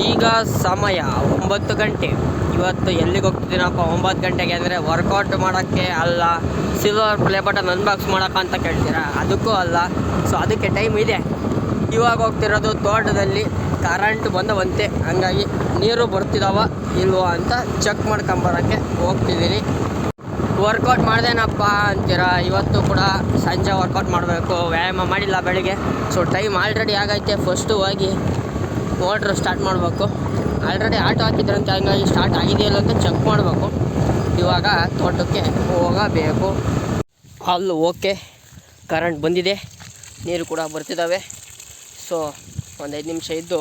ಈಗ ಸಮಯ 9 ಗಂಟೆ. ಇವತ್ತು ಎಲ್ಲಿಗೆ ಹೋಗ್ತಿದ್ದೀನಪ್ಪ 9 ಗಂಟೆಗೆ ಅಂದರೆ ವರ್ಕೌಟ್ ಮಾಡೋಕ್ಕೆ ಅಲ್ಲ, ಸಿಲ್ವರ್ ಪ್ಲೇ ಬಟನ್ ಅನ್ಬಾಕ್ಸ್ ಮಾಡೋಕ್ಕೆ ಅಂತ ಕೇಳ್ತೀರಾ, ಅದಕ್ಕೂ ಅಲ್ಲ. ಸೊ ಅದಕ್ಕೆ ಟೈಮ್ ಇದೆ. ಇವಾಗ ಹೋಗ್ತಿರೋದು ತೋಟದಲ್ಲಿ ಕರೆಂಟ್ ಬಂದವಂತೆ, ಹಂಗಾಗಿ ನೀರು ಬರ್ತಿದ್ದಾವ ಇಲ್ವೋ ಅಂತ ಚೆಕ್ ಮಾಡ್ಕೊಂಬರೋಕ್ಕೆ ಹೋಗ್ತಿದ್ದೀನಿ. ವರ್ಕೌಟ್ ಮಾಡ್ದೇನಪ್ಪ ಅಂತೀರಾ, ಇವತ್ತು ಕೂಡ ಸಂಜೆ ವರ್ಕೌಟ್ ಮಾಡಬೇಕು, ವ್ಯಾಯಾಮ ಮಾಡಿಲ್ಲ ಬೆಳಿಗ್ಗೆ. ಸೊ ಟೈಮ್ ಆಲ್ರೆಡಿ ಆಗೈತೆ. ಫಸ್ಟು ಹೋಗಿ ಮೋಟ್ರ್ ಸ್ಟಾರ್ಟ್ ಮಾಡಬೇಕು. ಆಲ್ರೆಡಿ ಆಟೋ ಹಾಕಿದ್ರಂತೆ, ಹಂಗಾಗಿ ಸ್ಟಾರ್ಟ್ ಆಗಿದೆಯಲ್ಲ ಅಂತ ಚೆಕ್ ಮಾಡಬೇಕು. ಇವಾಗ ತೋಟಕ್ಕೆ ಹೋಗಬೇಕು. ಅಲ್ಲಿ ಓಕೆ, ಕರೆಂಟ್ ಬಂದಿದೆ, ನೀರು ಕೂಡ ಬರ್ತಿದ್ದಾವೆ. ಸೊ ಒಂದು 5 ನಿಮಿಷ ಇದ್ದು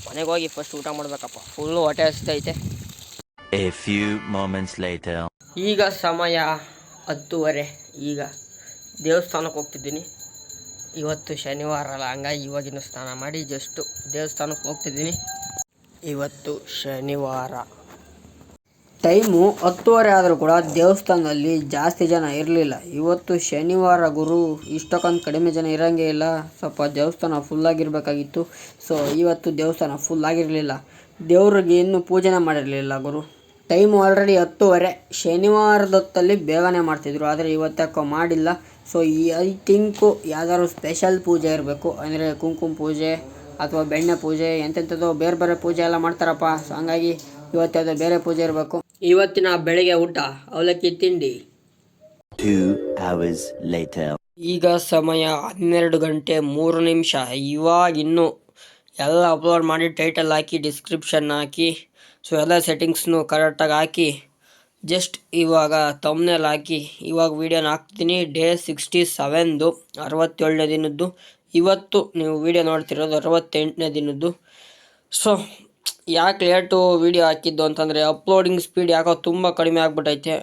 ಮನೆಗೆ ಹೋಗಿ ಫಸ್ಟ್ ಊಟ ಮಾಡಬೇಕಪ್ಪ, ಫುಲ್ಲು ಹೊಟ್ಟೆ ಹಸಿತೈತೆ. A few moments later. ಈಗ ಸಮಯ 10:30. ಈಗ ದೇವಸ್ಥಾನಕ್ಕೆ ಹೋಗ್ತಿದ್ದೀನಿ. ಇವತ್ತು ಶನಿವಾರ ಅಲ್ಲ, ಹಂಗಾಗಿ ಇವಾಗಿನ ಸ್ನಾನ ಮಾಡಿ ಜಸ್ಟು ದೇವಸ್ಥಾನಕ್ಕೆ ಹೋಗ್ತಿದ್ದೀನಿ. ಇವತ್ತು ಶನಿವಾರ, ಟೈಮು 10:30 ಆದರೂ ಕೂಡ ದೇವಸ್ಥಾನದಲ್ಲಿ ಜಾಸ್ತಿ ಜನ ಇರಲಿಲ್ಲ. ಇವತ್ತು ಶನಿವಾರ ಗುರು, ಇಷ್ಟಕ್ಕೊಂದು ಕಡಿಮೆ ಜನ ಇರೋಂಗೇ ಇಲ್ಲ. ಸ್ವಲ್ಪ ದೇವಸ್ಥಾನ ಫುಲ್ಲಾಗಿರಬೇಕಾಗಿತ್ತು. ಸೊ ಇವತ್ತು ದೇವಸ್ಥಾನ ಫುಲ್ಲಾಗಿರಲಿಲ್ಲ. ದೇವ್ರಿಗೆ ಇನ್ನೂ ಪೂಜೆನೇ ಮಾಡಿರಲಿಲ್ಲ ಗುರು. Time already 10:30. ಶನಿವಾರದೊತ್ತಲ್ಲಿ ಬೇಗನೆ ಮಾಡ್ತಿದ್ರು, ಆದರೆ ಇವತ್ತಕ್ಕೋ ಮಾಡಿಲ್ಲ. ಸೊ ಐ ಥಿಂಕು ಯಾವ್ದಾದ್ರು ಸ್ಪೆಷಲ್ ಪೂಜೆ ಇರಬೇಕು, ಅಂದರೆ ಕುಂಕುಮ ಪೂಜೆ ಅಥವಾ ಬೆಣ್ಣೆ ಪೂಜೆ, ಎಂತೆಂಥದ್ದು ಬೇರೆ ಬೇರೆ ಪೂಜೆ ಎಲ್ಲ ಮಾಡ್ತಾರಪ್ಪ. ಸೊ ಹಂಗಾಗಿ ಇವತ್ತು ಯಾವುದೋ ಬೇರೆ ಪೂಜೆ ಇರಬೇಕು. ಇವತ್ತಿನ ಬೆಳಗ್ಗೆ ಊಟ ಅವಲಕ್ಕಿ ತಿಂಡಿ. 2 hours later. ಈಗ ಸಮಯ 12 ಗಂಟೆ 3 ನಿಮಿಷ. ಇವಾಗ ಇನ್ನೂ ಎಲ್ಲ ಅಪ್ಲೋಡ್ ಮಾಡಿ ಟೈಟಲ್ ಹಾಕಿ ಡಿಸ್ಕ್ರಿಪ್ಷನ್ ಹಾಕಿ, ಸೊ ಎಲ್ಲ ಸೆಟ್ಟಿಂಗ್ಸ್ನು ಕರೆಕ್ಟಾಗಿ ಹಾಕಿ, ಜಸ್ಟ್ ಇವಾಗ ತಮ್ನೇಲ್ ಹಾಕಿ ಇವಾಗ ವೀಡಿಯೋನ ಹಾಕ್ತೀನಿ. ಡೇ 67ದು, 67ನೇ ದಿನದ್ದು. ಇವತ್ತು ನೀವು ವೀಡಿಯೋ ನೋಡ್ತಿರೋದು 68ನೇ ದಿನದ್ದು. ಸೊ ಯಾಕೆ ಲೇಟು ವೀಡಿಯೋ ಹಾಕಿದ್ದು ಅಂತಂದರೆ ಅಪ್ಲೋಡಿಂಗ್ ಸ್ಪೀಡ್ ಯಾಕೋ ತುಂಬ ಕಡಿಮೆ ಆಗಿಬಿಟ್ಟೈತೆ.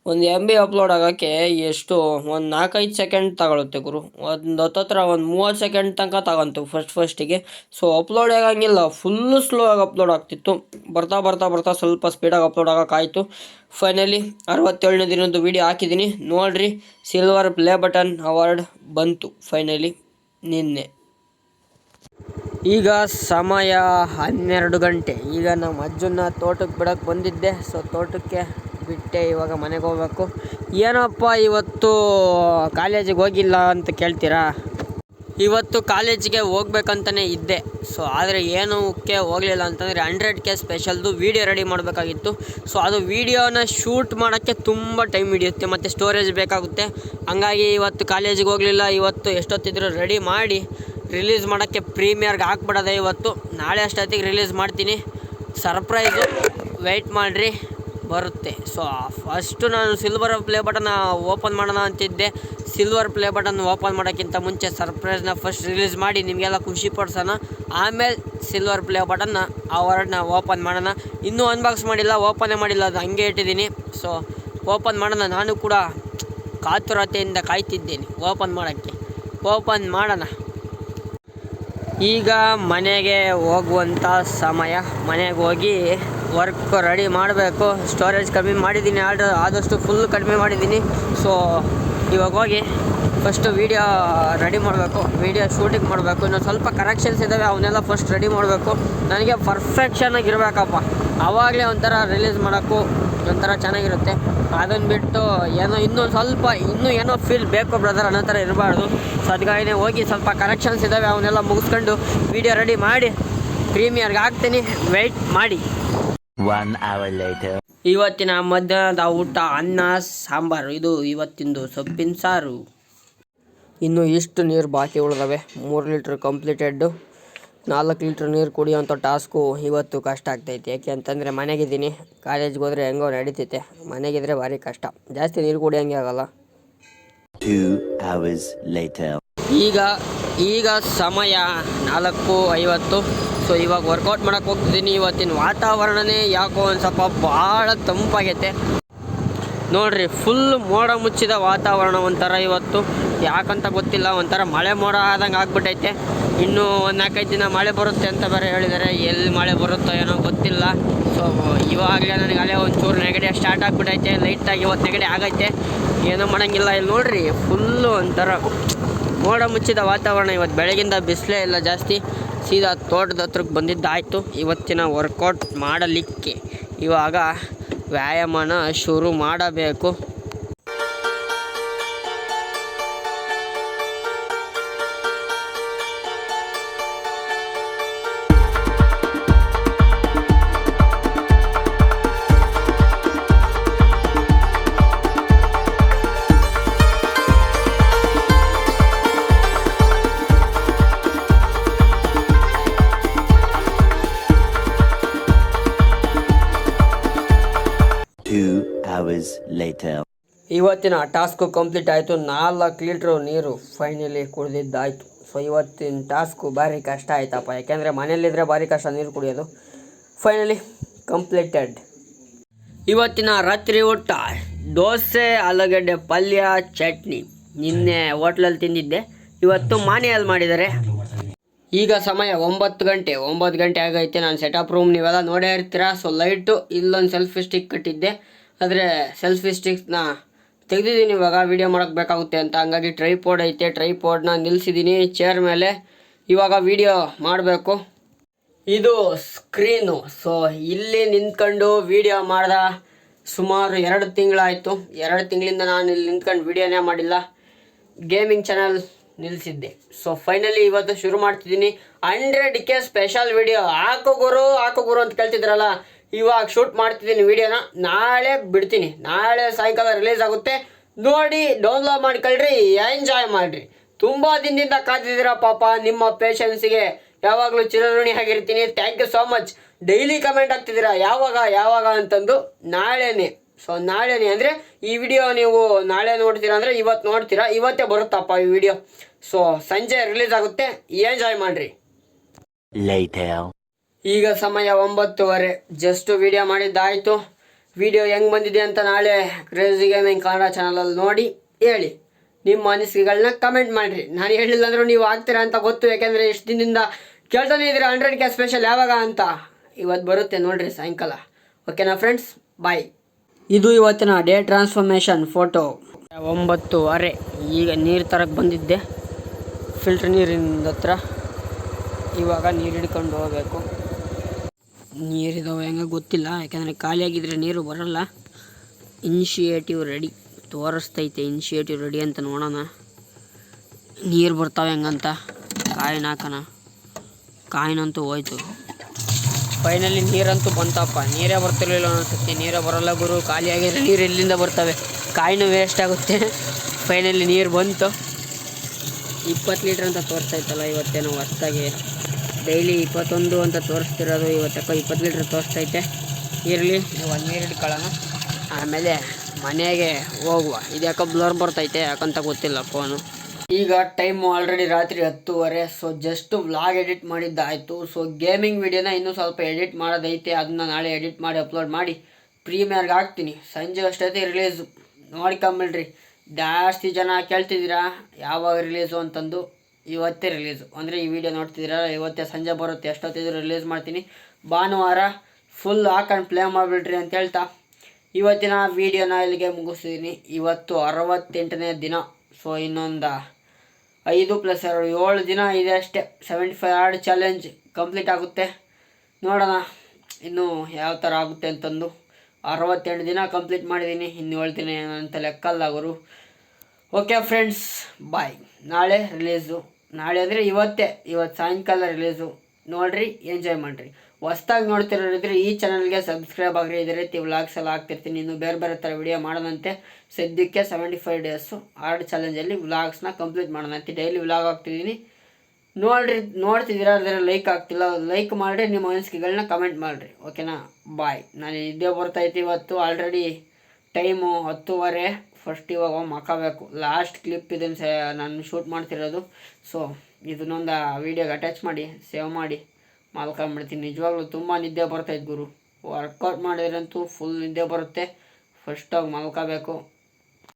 ಒಂದು MB ಅಪ್ಲೋಡ್ ಆಗೋಕ್ಕೆ ಎಷ್ಟು ಒಂದು 4-5 ಸೆಕೆಂಡ್ ತಗೊಳುತ್ತೆ ಗುರು. ಒಂದು ಹತ್ತತ್ರ ಒಂದು 30 ಸೆಕೆಂಡ್ ತನಕ ತಗೊಂತು ಫಸ್ಟಿಗೆ. ಸೊ ಅಪ್ಲೋಡ್ ಆಗಂಗಿಲ್ಲ, ಫುಲ್ಲು ಸ್ಲೋ ಆಗಿ ಅಪ್ಲೋಡ್ ಆಗ್ತಿತ್ತು. ಬರ್ತಾ ಸ್ವಲ್ಪ ಸ್ಪೀಡಾಗಿ ಅಪ್ಲೋಡ್ ಆಗೋಕ್ಕಾಯಿತು. ಫೈನಲಿ 67ನೇ ದಿನದ್ದು ವೀಡಿಯೋ ಹಾಕಿದ್ದೀನಿ, ನೋಡಿರಿ. ಸಿಲ್ವರ್ ಪ್ಲೇ ಬಟನ್ ಅವಾರ್ಡ್ ಬಂತು ಫೈನಲಿ ನಿನ್ನೆ. ಈಗ ಸಮಯ 12 ಗಂಟೆ. ಈಗ ನಮ್ಮ ಅಜ್ಜನ್ನ ತೋಟಕ್ಕೆ ಬಿಡೋಕ್ಕೆ ಬಂದಿದ್ದೆ. ಸೊ ತೋಟಕ್ಕೆ ಬಿಟ್ಟೆ, ಇವಾಗ ಮನೆಗೆ ಹೋಗ್ಬೇಕು. ಏನಪ್ಪ ಇವತ್ತು ಕಾಲೇಜಿಗೆ ಹೋಗಿಲ್ಲ ಅಂತ ಕೇಳ್ತೀರಾ? ಇವತ್ತು ಕಾಲೇಜಿಗೆ ಹೋಗ್ಬೇಕಂತಲೇ ಇದ್ದೆ. ಸೊ ಆದರೆ ಏನಕ್ಕೆ ಹೋಗಲಿಲ್ಲ ಅಂತಂದರೆ 100K ಸ್ಪೆಷಲ್ದು ವೀಡಿಯೋ ರೆಡಿ ಮಾಡಬೇಕಾಗಿತ್ತು. ಸೊ ಅದು ವೀಡಿಯೋನ ಶೂಟ್ ಮಾಡೋಕ್ಕೆ ತುಂಬ ಟೈಮ್ ಹಿಡಿಯುತ್ತೆ ಮತ್ತು ಸ್ಟೋರೇಜ್ ಬೇಕಾಗುತ್ತೆ. ಹಂಗಾಗಿ ಇವತ್ತು ಕಾಲೇಜಿಗೆ ಹೋಗಲಿಲ್ಲ. ಇವತ್ತು ಎಷ್ಟೊತ್ತಿದ್ರು ರೆಡಿ ಮಾಡಿ ರಿಲೀಸ್ ಮಾಡೋಕ್ಕೆ ಪ್ರೀಮಿಯರ್ಗೆ ಹಾಕ್ಬಿಡೋದೆ ಇವತ್ತು. ನಾಳೆ ಅಷ್ಟೊತ್ತಿಗೆ ರಿಲೀಸ್ ಮಾಡ್ತೀನಿ. ಸರ್ಪ್ರೈಸು, ವೆಯ್ಟ್ ಮಾಡಿರಿ, ಬರುತ್ತೆ. ಸೊ ಫಸ್ಟು ನಾನು ಸಿಲ್ವರ್ ಪ್ಲೇ ಬಟನ್ನ ಓಪನ್ ಮಾಡೋಣ ಅಂತಿದ್ದೆ. ಸಿಲ್ವರ್ ಪ್ಲೇ ಬಟನ್ ಓಪನ್ ಮಾಡೋಕ್ಕಿಂತ ಮುಂಚೆ ಸರ್ಪ್ರೈಸ್ನ ಫಸ್ಟ್ ರಿಲೀಸ್ ಮಾಡಿ ನಿಮಗೆಲ್ಲ ಖುಷಿ ಪಡಿಸೋಣ. ಆಮೇಲೆ ಸಿಲ್ವರ್ ಪ್ಲೇ ಬಟನ್ನ ಅವಾರ್ಡ್ನ ಓಪನ್ ಮಾಡೋಣ. ಇನ್ನೂ ಅನ್ಬಾಕ್ಸ್ ಮಾಡಿಲ್ಲ, ಓಪನೇ ಮಾಡಿಲ್ಲ, ಅದು ಹಂಗೆ ಇಟ್ಟಿದ್ದೀನಿ. ಸೊ ಓಪನ್ ಮಾಡೋಣ. ನಾನು ಕೂಡ ಕಾತುರತೆಯಿಂದ ಕಾಯ್ತಿದ್ದೇನೆ ಓಪನ್ ಮಾಡೋಕ್ಕೆ. ಓಪನ್ ಮಾಡೋಣ. ಈಗ ಮನೆಗೆ ಹೋಗುವಂಥ ಸಮಯ. ಮನೆಗೆ ಹೋಗಿ ವರ್ಕ್ ರೆಡಿ ಮಾಡಬೇಕು. ಸ್ಟೋರೇಜ್ ಕಡಿಮೆ ಮಾಡಿದ್ದೀನಿ, ಆದಷ್ಟು ಫುಲ್ ಕಡಿಮೆ ಮಾಡಿದ್ದೀನಿ. ಸೊ ಇವಾಗ ಹೋಗಿ ಫಸ್ಟು ವೀಡಿಯೋ ರೆಡಿ ಮಾಡಬೇಕು, ವೀಡಿಯೋ ಶೂಟಿಂಗ್ ಮಾಡಬೇಕು. ಇನ್ನೊಂದು ಸ್ವಲ್ಪ ಕರೆಕ್ಷನ್ಸ್ ಇದ್ದಾವೆ, ಅವನ್ನೆಲ್ಲ ಫಸ್ಟ್ ರೆಡಿ ಮಾಡಬೇಕು. ನನಗೆ ಪರ್ಫೆಕ್ಷನಾಗಿ ಇರಬೇಕಪ್ಪ, ಆವಾಗಲೇ ಒಂಥರ ರಿಲೀಸ್ ಮಾಡೋಕ್ಕೂ ಒಂಥರ ಚೆನ್ನಾಗಿರುತ್ತೆ. ಅದನ್ನು ಬಿಟ್ಟು ಇನ್ನೂ ಏನೋ ಫೀಲ್ ಬೇಕು ಬ್ರದರ್ ಅನ್ನೋ ಥರ ಇರಬಾರ್ದು. ಸೊ ಅದಕ್ಕಾಗಿಯೇ ಹೋಗಿ ಸ್ವಲ್ಪ ಕರೆಕ್ಷನ್ಸ್ ಇದ್ದಾವೆ, ಅವನ್ನೆಲ್ಲ ಮುಗಿಸ್ಕೊಂಡು ವೀಡಿಯೋ ರೆಡಿ ಮಾಡಿ ಪ್ರೀಮಿಯರ್ಗೆ ಹಾಕ್ತೀನಿ, ವೆಯ್ಟ್ ಮಾಡಿ. 1 hour later. ಇವತ್ತಿನ ಮಧ್ಯಾಹ್ನದ ಊಟ ಅನ್ನ ಸಾಂಬಾರು. ಇದು ಇವತ್ತಿಂದು ಸೊಪ್ಪಿನ ಸಾರು. ಇನ್ನು ಇಷ್ಟು ನೀರು ಬಾಕಿ ಉಳಿದವೆ. 3 ಲೀಟ್ರ್ ಕಂಪ್ಲೀಟೆಡ್ಡು. 4 ಲೀಟ್ರ್ ನೀರು ಕುಡಿಯೋಂಥ ಟಾಸ್ಕು ಇವತ್ತು ಕಷ್ಟ ಆಗ್ತೈತೆ. ಯಾಕೆ ಅಂತಂದರೆ ಮನೆಗಿದ್ದೀನಿ. ಕಾಲೇಜ್ಗೆ ಹೋದರೆ ಹೆಂಗೋ ನಡೀತೈತೆ, ಮನೆಗಿದ್ರೆ ಭಾರಿ ಕಷ್ಟ, ಜಾಸ್ತಿ ನೀರು ಕುಡಿಯೋಂಗೆ ಆಗಲ್ಲ. 2 hours later. ಈಗ ಸಮಯ 4:50. ಸೊ ಇವಾಗ ವರ್ಕೌಟ್ ಮಾಡೋಕ್ಕೆ ಹೋಗ್ತಿದ್ದೀನಿ. ಇವತ್ತಿನ ವಾತಾವರಣನೇ ಯಾಕೋ ಒಂದು ಸ್ವಲ್ಪ ಭಾಳ ತಂಪಾಗೈತೆ ನೋಡ್ರಿ. ಫುಲ್ ಮೋಡ ಮುಚ್ಚಿದ ವಾತಾವರಣ ಒಂಥರ ಇವತ್ತು, ಯಾಕಂತ ಗೊತ್ತಿಲ್ಲ, ಒಂಥರ ಮಳೆ ಮೋಡ ಆದಂಗೆ ಆಗ್ಬಿಟ್ಟೈತೆ. ಇನ್ನೂ ಒಂದು 4-5 ದಿನ ಮಳೆ ಬರುತ್ತೆ ಅಂತ ಬೇರೆ ಹೇಳಿದ್ದಾರೆ. ಎಲ್ಲಿ ಮಳೆ ಬರುತ್ತೋ ಏನೋ ಗೊತ್ತಿಲ್ಲ. ಸೊ ಇವಾಗಲೇ ನನಗೆ ಅಲ್ಲೇ ಒಂಚೂರು ನೆಗಡಿ ಸ್ಟಾರ್ಟ್ ಆಗಿಬಿಟ್ಟೈತೆ. ಲೈಟಾಗಿ ಇವತ್ತು ನೆಗಡಿ ಆಗೈತೆ, ಏನೂ ಮಾಡೋಂಗಿಲ್ಲ. ಇಲ್ಲಿ ನೋಡ್ರಿ, ಫುಲ್ಲು ಒಂಥರ ಮೋಡ ಮುಚ್ಚಿದ ವಾತಾವರಣ. ಇವತ್ತು ಬೆಳಗಿಂದ ಬಿಸಿಲೇ ಇಲ್ಲ ಜಾಸ್ತಿ. ಸೀದಾ ತೋಟದ ಹತ್ರಕ್ಕೆ ಬಂದಿದ್ದಾಯಿತು ಇವತ್ತಿನ ವರ್ಕೌಟ್ ಮಾಡಲಿಕ್ಕೆ. ಇವಾಗ ವ್ಯಾಯಾಮನ ಶುರು ಮಾಡಬೇಕು. Hours later. ಇವತ್ತಿನ ಟಾಸ್ಕು ಕಂಪ್ಲೀಟ್ ಆಯಿತು. 4 ಲೀಟ್ರು ನೀರು ಫೈನಲಿ ಕುಡಿದಿದ್ದಾಯಿತು. ಸೊ ಇವತ್ತಿನ ಟಾಸ್ಕು ಭಾರಿ ಕಷ್ಟ ಆಯ್ತಪ್ಪ, ಯಾಕೆಂದರೆ ಮನೆಯಲ್ಲಿದ್ದರೆ ಭಾರಿ ಕಷ್ಟ ನೀರು ಕುಡಿಯೋದು. Finally completed. ಇವತ್ತಿನ ರಾತ್ರಿ ಊಟ ದೋಸೆ, ಆಲೂಗಡ್ಡೆ ಪಲ್ಯ, ಚಟ್ನಿ. ನಿನ್ನೆ ಹೋಟ್ಲಲ್ಲಿ ತಿಂದಿದ್ದೆ, ಇವತ್ತು ಮನೆಯಲ್ಲಿ ಮಾಡಿದ್ದಾರೆ. ಈಗ ಸಮಯ 9 ಗಂಟೆ ಆಗೈತೆ. ನಾನು ಸೆಟಪ್ ರೂಮ್ ನೀವೆಲ್ಲ ನೋಡೇ ಇರ್ತೀರ. ಸೊ ಲೈಟು ಇಲ್ಲೊಂದು ಸೆಲ್ಫಿ ಸ್ಟಿಕ್ ಕಟ್ಟಿದ್ದೆ, ಆದರೆ ಸೆಲ್ಫಿ ಸ್ಟಿಕ್ಸ್ನ ತೆಗೆದಿದ್ದೀನಿ ಇವಾಗ ವೀಡಿಯೋ ಮಾಡೋಕ್ಕೆ ಬೇಕಾಗುತ್ತೆ ಅಂತ. ಹಂಗಾಗಿ ಟ್ರೈಪೋಡ್ ಐತೆ, ಟ್ರೈಪೋಡ್ನ ನಿಲ್ಲಿಸಿದ್ದೀನಿ ಚೇರ್ ಮೇಲೆ. ಇವಾಗ ವೀಡಿಯೋ ಮಾಡಬೇಕು. ಇದು ಸ್ಕ್ರೀನು. ಸೊ ಇಲ್ಲಿ ನಿಂತ್ಕೊಂಡು ವೀಡಿಯೋ ಮಾಡ್ದ ಸುಮಾರು 2 ತಿಂಗಳಾಯಿತು. 2 ತಿಂಗಳಿಂದ ನಾನು ಇಲ್ಲಿ ನಿಂತ್ಕೊಂಡು ವೀಡಿಯೋನೇ ಮಾಡಿಲ್ಲ. ಗೇಮಿಂಗ್ ಚಾನಲ್ ನಿಲ್ಲಿಸಿದ್ದೆ. ಸೊ ಫೈನಲಿ ಇವತ್ತು ಶುರು ಮಾಡ್ತಿದ್ದೀನಿ. 100K special video. ಹಾಕು ಗುರು ಅಂತ ಕೇಳ್ತಿದ್ರಲ್ಲ, ಇವಾಗ ಶೂಟ್ ಮಾಡ್ತಿದ್ದೀನಿ ವಿಡಿಯೋನ. ನಾಳೆ ಬಿಡ್ತೀನಿ, ನಾಳೆ ಸಾಯಂಕಾಲ ರಿಲೀಸ್ ಆಗುತ್ತೆ. ನೋಡಿ, ಡೌನ್ಲೋಡ್ ಮಾಡ್ಕೊಳ್ರಿ, ಎಂಜಾಯ್ ಮಾಡಿರಿ. ತುಂಬ ದಿನದಿಂದ ಕಾದಿದ್ದೀರ ಪಾಪ. ನಿಮ್ಮ ಪೇಷನ್ಸಿಗೆ ಯಾವಾಗಲೂ ಚಿರಋಣಿ ಆಗಿರ್ತೀನಿ. Thank you so much. Daily comment ಆಗ್ತಿದ್ದೀರಾ ಯಾವಾಗ ಅಂತಂದು. ನಾಳೆನೇ. ಸೊ ನಾಳೆನೇ ಅಂದರೆ ಈ ವಿಡಿಯೋ ನೀವು ನಾಳೆ ನೋಡ್ತೀರಾ ಅಂದರೆ ಇವತ್ತು ನೋಡ್ತೀರಾ, ಇವತ್ತೇ ಬರುತ್ತಪ್ಪ ಈ ವಿಡಿಯೋ. ಸೊ ಸಂಜೆ ರಿಲೀಸ್ ಆಗುತ್ತೆ, ಎಂಜಾಯ್ ಮಾಡಿರಿ. ಈಗ ಸಮಯ 9:30. Just video ಮಾಡಿದ್ದಾಯಿತು. ವಿಡಿಯೋ ಹೆಂಗೆ ಬಂದಿದೆ ಅಂತ ನಾಳೆ ಕ್ರೇಜಿ ಗೇಮಿಂಗ್ ಕನ್ನಡ ಚಾನಲಲ್ಲಿ ನೋಡಿ ಹೇಳಿ. ನಿಮ್ಮ ಅನಿಸಿಕೆಗಳನ್ನ ಕಮೆಂಟ್ ಮಾಡಿರಿ. ನಾನು ಹೇಳಿಲ್ಲ ಅಂದರೂ ನೀವು ಆಗ್ತೀರಾ ಅಂತ ಗೊತ್ತು, ಯಾಕೆಂದರೆ ಇಷ್ಟು ದಿನದಿಂದ ಕೇಳ್ತಾನೆ ಇದ್ದೀರಾ 100K ಸ್ಪೆಷಲ್ ಯಾವಾಗ ಅಂತ. ಇವತ್ತು ಬರುತ್ತೆ ನೋಡಿರಿ ಸಾಯಂಕಾಲ. ಓಕೆನಾ ಫ್ರೆಂಡ್ಸ್, ಬಾಯ್. ಇದು ಇವತ್ತಿನ ಡೇ ಟ್ರಾನ್ಸ್ಫಾರ್ಮೇಷನ್ ಫೋಟೋ. 9:30. ಈಗ ನೀರು ತರಕ್ಕೆ ಬಂದಿದ್ದೆ ಫಿಲ್ಟ್ರ್ ನೀರಿನ ಹತ್ರ. ಇವಾಗ ನೀರು ಹಿಡ್ಕೊಂಡು ಹೋಗಬೇಕು. ನೀರಿದಾವೆ ಹೆಂಗೆ ಗೊತ್ತಿಲ್ಲ, ಯಾಕೆಂದರೆ ಖಾಲಿಯಾಗಿದ್ದರೆ ನೀರು ಬರಲ್ಲ. ಇನಿಷಿಯೇಟಿವ್ ರೆಡಿ ತೋರಿಸ್ತೈತೆ. ಇನಿಷಿಯೇಟಿವ್ ರೆಡಿ ಅಂತ ನೋಡೋಣ. ನೀರು ಬರ್ತಾವೆ ಹೆಂಗಂತ. ಕಾಯಿನ ಹಾಕೋಣ. ಕಾಯಿನಂತೂ ಹೋಯ್ತು. ಫೈನಲಿ ನೀರಂತೂ ಬಂತಪ್ಪ. ನೀರೇ ಬರ್ತಿರ್ಲಿಲ್ಲ ಅನಿಸುತ್ತೆ. ನೀರೇ ಬರೋಲ್ಲ ಗುರು, ಖಾಲಿಯಾಗಿದ್ರೆ ನೀರು ಎಲ್ಲಿಂದ ಬರ್ತವೆ. ಕಾಯಿನೂ ವೇಸ್ಟ್ ಆಗುತ್ತೆ. ಫೈನಲಿ ನೀರು ಬಂತು. 20 ಲೀಟ್ರ್ ಅಂತ ತೋರಿಸ್ತೈತಲ್ಲ ಇವತ್ತೇನೋ ಹೊಸ್ದಾಗಿ. ಡೈಲಿ 21 ಅಂತ ತೋರಿಸ್ತಿರೋದು, ಇವತ್ತಕ್ಕ 20 ಲೀಟ್ರ್ ತೋರಿಸ್ತೈತೆ. ಇರಲಿ, ಒಂದು ನೀರು ಹಿಡ್ಕೊಳ್ಳೋಣ, ಆಮೇಲೆ ಮನೆಗೆ ಹೋಗುವ. ಇದು ಯಾಕೋ ಬ್ಲರ್ ಬರ್ತೈತೆ, ಯಾಕಂತ ಗೊತ್ತಿಲ್ಲ ಫೋನು. ಈಗ ಟೈಮು ಆಲ್ರೆಡಿ ರಾತ್ರಿ 10:30. ಸೊ ಜಸ್ಟ್ ವ್ಲಾಗ್ ಎಡಿಟ್ ಮಾಡಿದ್ದಾಯಿತು. ಸೊ ಗೇಮಿಂಗ್ ವಿಡಿಯೋನ ಇನ್ನೂ ಸ್ವಲ್ಪ ಎಡಿಟ್ ಮಾಡೋದೈತೆ. ಅದನ್ನ ನಾಳೆ ಎಡಿಟ್ ಮಾಡಿ ಅಪ್ಲೋಡ್ ಮಾಡಿ ಪ್ರೀಮಿಯರ್ಗೆ ಹಾಕ್ತೀನಿ. ಸಂಜೆ ಅಷ್ಟೊತ್ತಿಗೆ ರಿಲೀಸು ನೋಡ್ಕೊಂಬಿಡ್ರಿ. ಜಾಸ್ತಿ ಜನ ಕೇಳ್ತಿದ್ದೀರಾ ಯಾವಾಗ ರಿಲೀಸು ಅಂತಂದು. ಇವತ್ತೇ ರಿಲೀಸು ಅಂದರೆ ಈ ವಿಡಿಯೋ ನೋಡ್ತಿದ್ದೀರಾ, ಇವತ್ತೇ ಸಂಜೆ ಬರುತ್ತೆ. ಎಷ್ಟೊತ್ತಿದ್ರು ರಿಲೀಸ್ ಮಾಡ್ತೀನಿ. ಭಾನುವಾರ ಫುಲ್ ಹಾಕೊಂಡು ಪ್ಲೇ ಮಾಡಿಬಿಡ್ರಿ ಅಂತ ಹೇಳ್ತಾ ಇವತ್ತಿನ ವೀಡಿಯೋನ ಇಲ್ಲಿಗೆ ಮುಗಿಸ್ತಿದ್ದೀನಿ. ಇವತ್ತು 68ನೇ ದಿನ. ಸೊ ಇನ್ನೊಂದು 5 + 2 7 ದಿನ ಇದೆ ಅಷ್ಟೇ. 75 ಹಾರ್ಡ್ ಚಾಲೆಂಜ್ ಕಂಪ್ಲೀಟ್ ಆಗುತ್ತೆ. ನೋಡೋಣ ಇನ್ನೂ ಯಾವ ಥರ ಆಗುತ್ತೆ ಅಂತಂದು. 68 ದಿನ ಕಂಪ್ಲೀಟ್ ಮಾಡಿದ್ದೀನಿ. ಇನ್ನು 7 ದಿನ ಅಂತ ಲೆಕ್ಕಲ್ಲ ಗುರು. ಓಕೆ ಫ್ರೆಂಡ್ಸ್, ಬಾಯ್. ನಾಳೆ ರಿಲೀಸು. ನಾಳೆ ಅಂದರೆ ಇವತ್ತು ಸಾಯಂಕಾಲ ರಿಲೀಸು. ನೋಡಿರಿ, ಎಂಜಾಯ್ ಮಾಡಿರಿ. ಹೊಸ್ದಾಗಿ ನೋಡ್ತಿರೋರಿದ್ರೆ ಈ ಚಾನಲ್ಗೆ ಸಬ್ಸ್ಕ್ರೈಬ್ ಆಗಿರಿ. ಇದೇ ರೀತಿ ವ್ಲಾಗ್ಸ್ ಎಲ್ಲ ಆಗ್ತಿರ್ತೀನಿ. ಇನ್ನು ಬೇರೆ ಥರ ವಿಡಿಯೋ ಮಾಡೋಣಂತೆ. ಸದ್ಯಕ್ಕೆ 75 ಡೇಸು ಹಾರ್ಡ್ ಚಾಲೆಂಜಲ್ಲಿ ವ್ಲಾಗ್ಸ್ನ ಕಂಪ್ಲೀಟ್ ಮಾಡೋಣಂತೆ. ಡೈಲಿ ವ್ಲಾಗ್ ಆಗ್ತಿದ್ದೀನಿ. ನೋಡ್ತಿದ್ದೀರಾ, ಅದರ ಲೈಕ್ ಆಗ್ತಿಲ್ಲ, ಲೈಕ್ ಮಾಡಿರಿ. ನಿಮ್ಮ ಅನಿಸಿಕೆಗಳನ್ನ ಕಮೆಂಟ್ ಮಾಡಿರಿ. ಓಕೆನಾ, ಬಾಯ್. ನಾನು ನಿದ್ದೆ ಬರ್ತೈತೆ ಇವತ್ತು. Already time 10:30. ಫಸ್ಟ್ ಇವಾಗ ಮಕ್ಕಬೇಕು. ಲಾಸ್ಟ್ ಕ್ಲಿಪ್ ಇದನ್ನು ನಾನು ಶೂಟ್ ಮಾಡ್ತಿರೋದು. ಸೊ ಇದನ್ನೊಂದು ವೀಡಿಯೋಗೆ ಅಟ್ಯಾಚ್ ಮಾಡಿ ಸೇವ್ ಮಾಡಿ ಮಲ್ಕೊಂಬಿಡ್ತೀನಿ. ನಿಜವಾಗ್ಲೂ ತುಂಬ ನಿದ್ದೆ ಬರ್ತೈತೆ ಗುರು. ವರ್ಕೌಟ್ ಮಾಡಿದ್ರಂತೂ ಫುಲ್ ನಿದ್ದೆ ಬರುತ್ತೆ. ಫಸ್ಟಾಗಿ ಮಲ್ಕೋಬೇಕು.